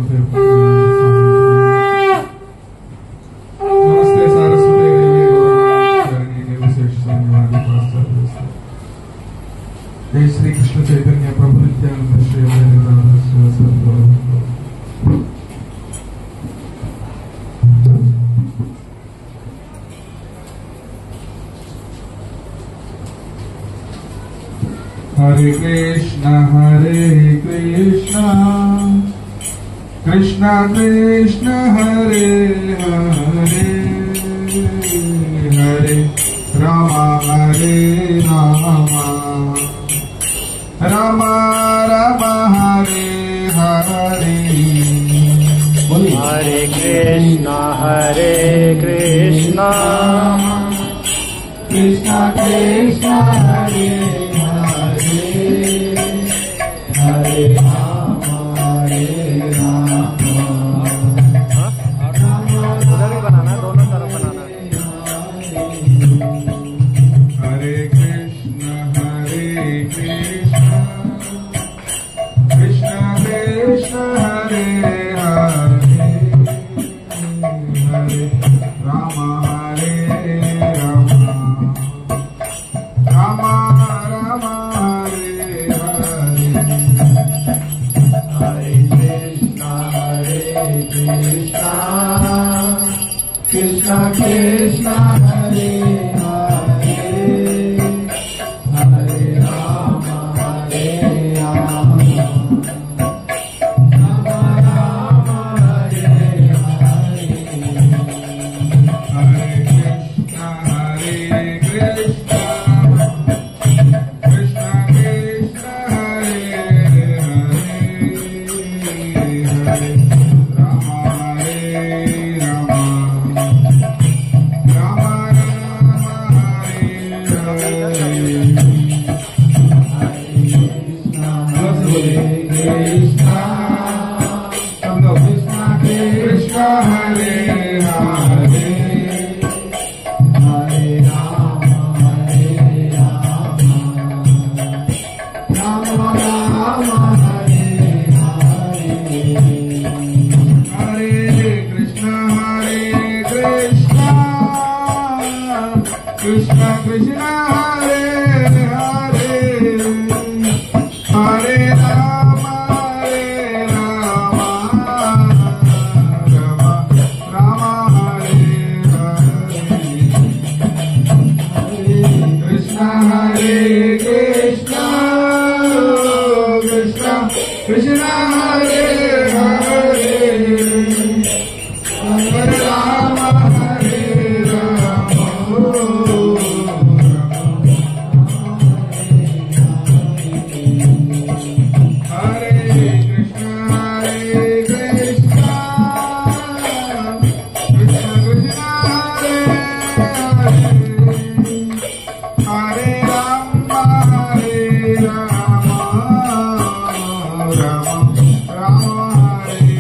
श्री कृष्ण चैतन्य प्रभु नित्यानंद श्री हरे कृष्ण कृष्ण कृष्ण हरे हरे हरे राम राम राम हरे हरे हरे कृष्ण कृष्ण कृष्ण हरे हरे हरे राम उधर भी बनाना, दोनों तरफ बनाना। हरे कृष्ण कृष्ण कृष्ण हरे हरे हरे राम राम राम हरे हरे हरे कृष्ण कृष्ण कृष्ण हरे हरे हरे राम राम हरे हरे हरे कृष्ण कृष्ण कृष्ण कृष्ण हरे हरे हरे राम राम राम हरे हरे कृष्ण हरे हरे हरे राम राम राम हरे हरे हरे कृष्ण कृष्ण कृष्ण हरे हरे हरे राम राम राम हरे हरे कृष्ण कृष्ण कृष्ण हरे हरे हरे राम हरे राम हरे कृष्ण कृष्ण कृष्ण कृष्ण हरे हरे हरे राम राम राम हरे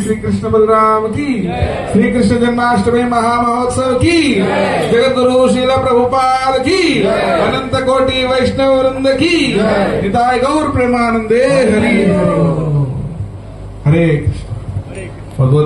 श्री कृष्ण बलराम की, श्री कृष्ण जन्माष्टमी महामहोत्सव की, जगद्गुरु श्रील प्रभुपाद की, अनंत कोटि वैष्णव वृंद की, निताय गौर प्रेमानंदे हरि हरे कृष्ण।